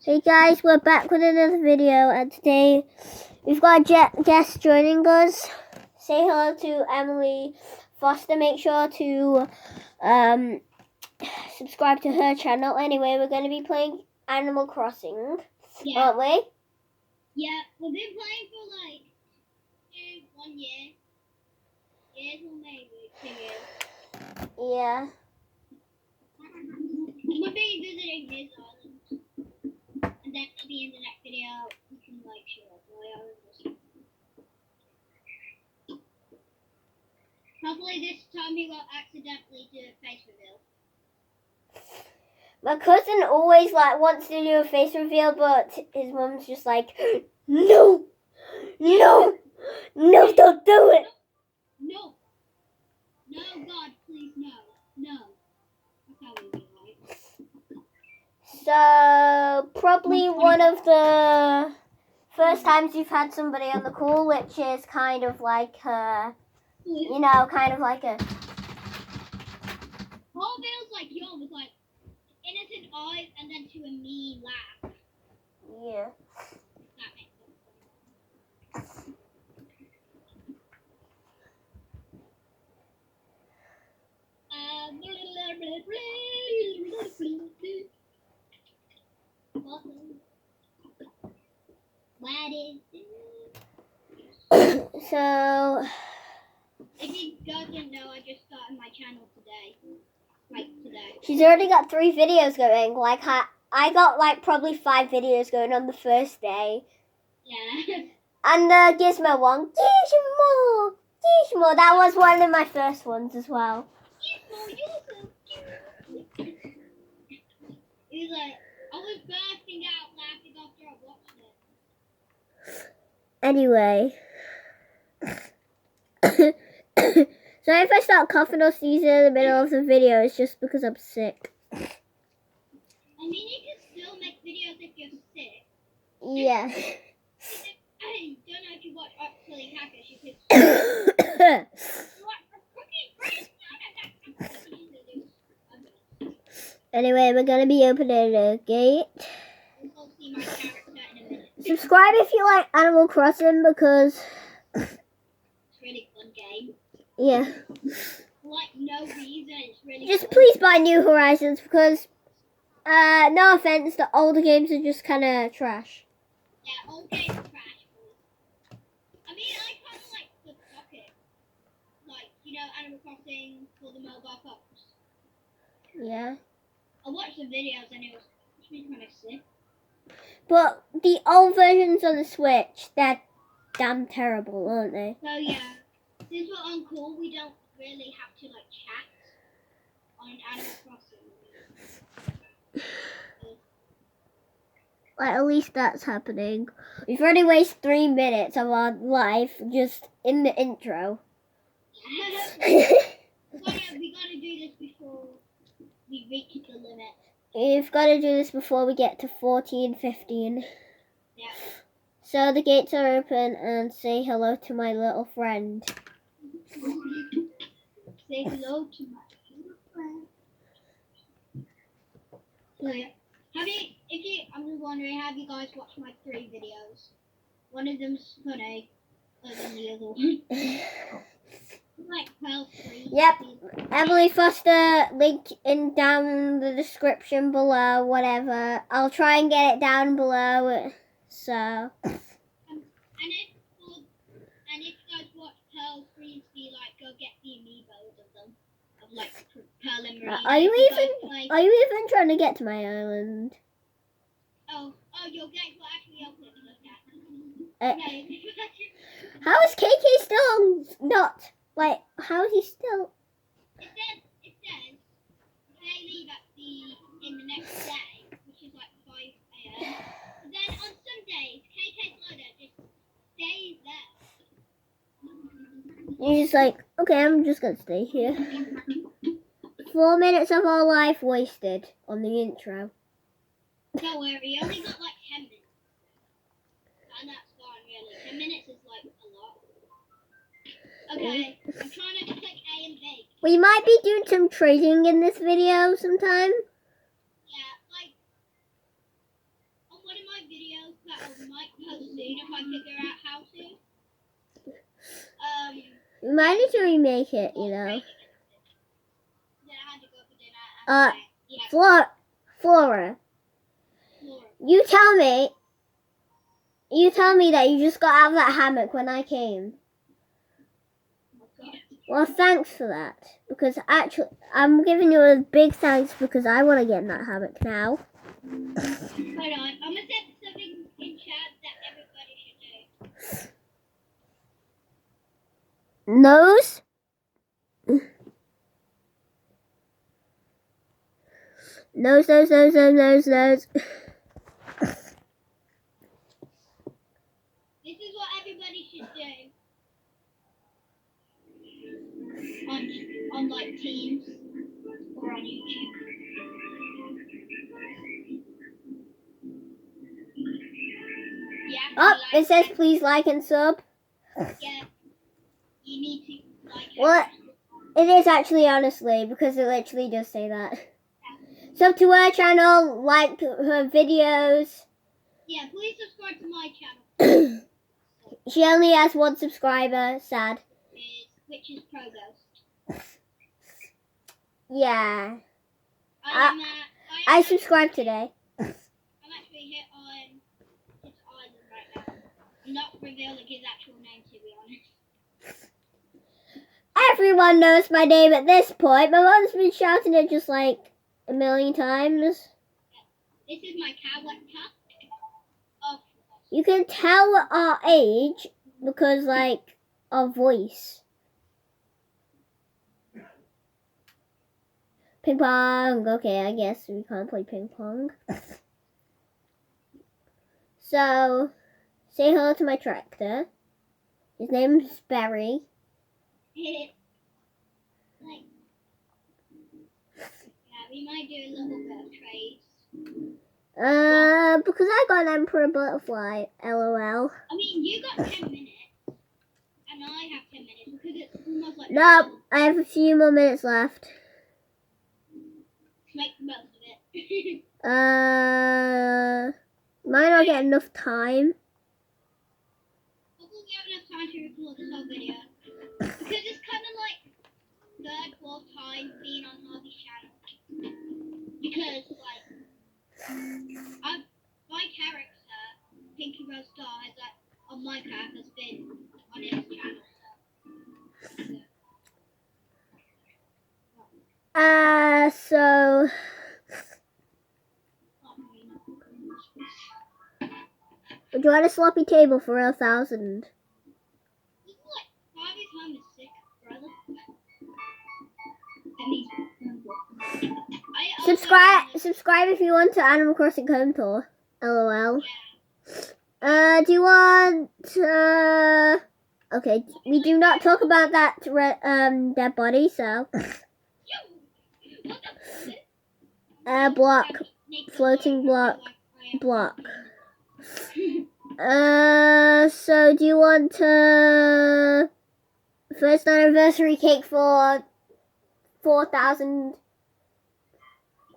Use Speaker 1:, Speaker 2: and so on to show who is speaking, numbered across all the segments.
Speaker 1: Hey guys, we're back with another video, and today we've got a guest joining us. Say hello to Emily Foster. Make sure to subscribe to her channel. Anyway, we're going to be playing Animal Crossing, aren't we?
Speaker 2: Yeah, we've been playing for like 1 year. Years or maybe 2 years.
Speaker 1: Yeah.
Speaker 2: We'll be visiting his island. And then maybe in the next video we can like show off my island or something. Hopefully this time he won't accidentally do a face reveal.
Speaker 1: My cousin always wants to do a face reveal, but his mum's just like, no, don't do it.
Speaker 2: No, God, please, no. That's how we do it.
Speaker 1: So, probably one of the first times you've had somebody on the call, which is kind of like kind of like a...
Speaker 2: All feels like yours was like innocent eyes and then to a mean laugh.
Speaker 1: Yeah.
Speaker 2: That makes sense. What is it?
Speaker 1: So,
Speaker 2: If you doesn't know, I just started my channel today. Like today.
Speaker 1: she's already got 3 videos going. Like, I got like probably 5 videos going on the first day.
Speaker 2: Yeah.
Speaker 1: And the Gizmo one. Gizmo! That was one of my first ones as well.
Speaker 2: Gizmo, you're so cute. It was like, I was bursting out laughing after I watched it.
Speaker 1: Anyway. So if I start coughing or sneezing in the middle of the video, it's just because I'm sick.
Speaker 2: I mean, you can still make videos if you're sick.
Speaker 1: Yeah.
Speaker 2: I don't know if you watch Actually Hackers, you could...
Speaker 1: Anyway, we're going to be opening a gate.
Speaker 2: We'll see my character in a minute.
Speaker 1: Subscribe if you like Animal Crossing, because...
Speaker 2: It's a really fun game.
Speaker 1: Yeah.
Speaker 2: For like no reason, it's really
Speaker 1: Just
Speaker 2: fun.
Speaker 1: please buy New Horizons, because... no offense, the older games are just kind of trash.
Speaker 2: Yeah, old games are trash. I mean, I kind of like the pocket. Like, Animal Crossing for the mobile phones.
Speaker 1: Yeah.
Speaker 2: I watched the videos and it was kind of sick.
Speaker 1: But the old versions on the Switch, they're damn terrible, aren't they?
Speaker 2: So yeah, since we're on call, we don't really have to like chat on Animal Crossing.
Speaker 1: Like, at least that's happening. We've already wasted 3 minutes of our life just in the intro.
Speaker 2: We gotta do this before we reach the limit.
Speaker 1: We've got to do this before we get to 14, 15.
Speaker 2: Yeah.
Speaker 1: So the gates are open, and say hello to my little friend.
Speaker 2: Say hello to my little friend. So yeah. I'm just wondering, have you guys watched my 3 videos? One of them's funny, other than the other one. Like Pearl 3.
Speaker 1: Yep. Emily Foster, link down the description below, whatever. I'll try and get it down below. So.
Speaker 2: And if you guys watch Pearl 3, go get the amiibos of them. Of like Pearl and Marina.
Speaker 1: Are you even trying to get to my island?
Speaker 2: Oh, your gates will actually open it to look at.
Speaker 1: How is KK still not? Like, how is he still?
Speaker 2: It says they leave in the next day, which is like 5 a.m. But then on some days, KK Slider just stays there.
Speaker 1: You're just like, okay, I'm just gonna stay here. 4 minutes of our life wasted on the intro.
Speaker 2: Don't worry, you only got like 10 minutes. And that's fine, really. 10 minutes is like a lot. Okay, I'm trying to click A and B.
Speaker 1: We might be doing some trading in this video sometime.
Speaker 2: Yeah, like, oh that I might post soon if I figure out how to.
Speaker 1: You might need to remake it, you know.
Speaker 2: Then I had to go for dinner. And yeah,
Speaker 1: Flora,
Speaker 2: Laura.
Speaker 1: you tell me that you just got out of that hammock when I came. Well, thanks for that. Because actually, I'm giving you a big thanks because I want to get in that hammock now.
Speaker 2: Hold on, I'm gonna set something in chat that everybody should do.
Speaker 1: Nose. Nose.
Speaker 2: This is what everybody should do. On like Teams or on YouTube. Yeah.
Speaker 1: Oh, it says please like and sub.
Speaker 2: Yeah. You need to like.
Speaker 1: What? It is actually, honestly, because it literally does say that. Sub to her channel, like her videos.
Speaker 2: Yeah, please subscribe to my channel.
Speaker 1: She only has 1 subscriber, sad.
Speaker 2: Which is ProGhost.
Speaker 1: Yeah.
Speaker 2: I
Speaker 1: subscribed today.
Speaker 2: I'm actually hit on his island right now. I'm not revealing his actual name, to be honest.
Speaker 1: Everyone knows my name at this point. My mom's been shouting it just like a million times.
Speaker 2: This is my character.
Speaker 1: You can tell our age because, like, our voice. Ping pong. Okay, I guess we can't play ping pong. So, say hello to my tractor. His name's Barry.
Speaker 2: Like, yeah, we might do a little bit of trades.
Speaker 1: Because I got an emperor butterfly. LOL.
Speaker 2: I mean, you got 10 minutes, and I have 10 minutes because it's almost like.
Speaker 1: Nope, I have a few more minutes left.
Speaker 2: Make the most of it.
Speaker 1: Might not get enough time.
Speaker 2: Hopefully, we have enough time to record this whole video because it's kind of like third, fourth time being on Harvey's channel because like. My character, Pinky Rose Star, has on Minecraft has been on his channel.
Speaker 1: So do you want a sloppy table for 1,000?
Speaker 2: Harvey's home is sick, brother.
Speaker 1: Subscribe if you want to Animal Crossing Home Tour. LOL. Do you want? Okay, we do not talk about that dead body. So, block, floating block. So do you want first anniversary cake for 4,000?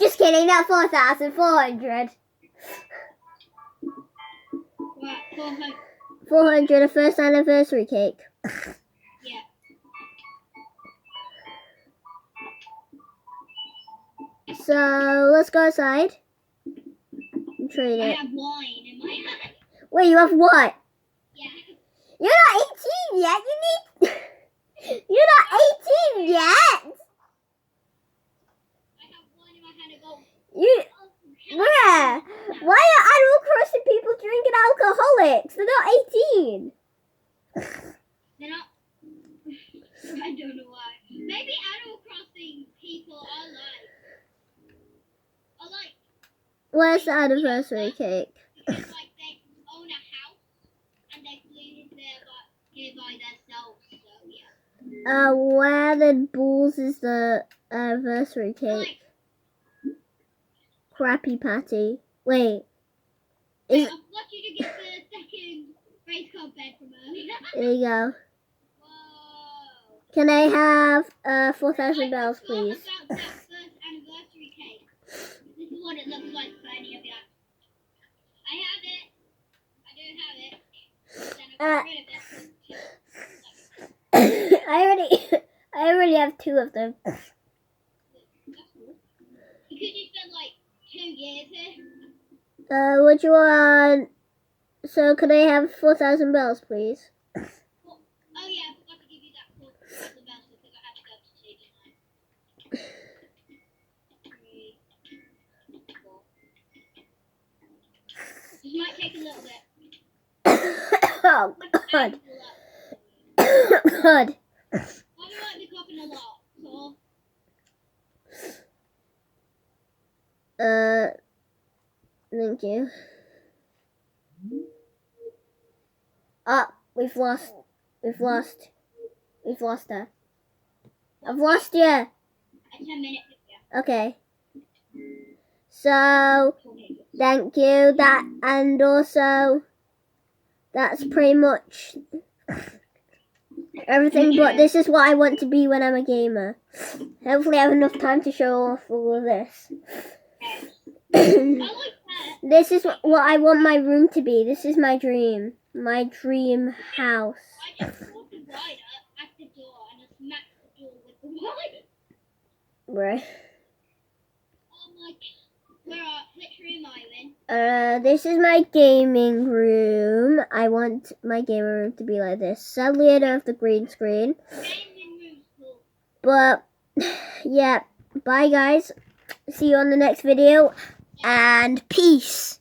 Speaker 1: Just kidding, not 4,400. 400, a first anniversary cake.
Speaker 2: Yeah.
Speaker 1: So let's go outside and trade
Speaker 2: I
Speaker 1: it.
Speaker 2: have wine in my hand.
Speaker 1: Wait, you have what?
Speaker 2: Yeah.
Speaker 1: You're not 18 yet. You need. You're not 18 yet.
Speaker 2: I have wine in my hand and go.
Speaker 1: You. Where? Why are Animal Crossing people drinking alcoholics? They're not 18.
Speaker 2: They're not. I don't know why. Maybe Animal Crossing people are like.
Speaker 1: Where's the anniversary cake?
Speaker 2: Because like they own a house and they live here by themselves. So yeah.
Speaker 1: Where the balls is the anniversary cake?
Speaker 2: Like,
Speaker 1: Crappy Patty. Wait.
Speaker 2: I want you to get the second race car bed from earlier.
Speaker 1: There you go.
Speaker 2: Whoa.
Speaker 1: Can I have 4,000 bells, please?
Speaker 2: About that first anniversary cake. This is what it looks like for any of you. I have it.
Speaker 1: Uh,
Speaker 2: Rid of this
Speaker 1: I already have 2 of them.
Speaker 2: That's cool. Because you spent like 2 years here.
Speaker 1: What you want? So could I have 4,000 bells, please?
Speaker 2: Oh yeah, I forgot to give you that for the bells because I had to go to sleep tonight. 3, 4. This might take a little bit.
Speaker 1: Oh God! God!
Speaker 2: I might be coughing a lot, so
Speaker 1: Thank you. Ah, we've lost her. I've lost you.
Speaker 2: a 10-minute video.
Speaker 1: Okay. So, thank you. That, and also, that's pretty much everything, but this is what I want to be when I'm a gamer. Hopefully I have enough time to show off all of this.
Speaker 2: I like that.
Speaker 1: This is what I want my room to be. This is my dream. My dream house.
Speaker 2: I just caught the rider at the door and I smacked the door with the rider.
Speaker 1: Right.
Speaker 2: Oh my god. Which room are you in?
Speaker 1: This is my gaming room. I want my gaming room to be like this. Sadly, I don't have the green screen.
Speaker 2: Gaming room's cool.
Speaker 1: But, yeah. Bye, guys. See you on the next video. And peace.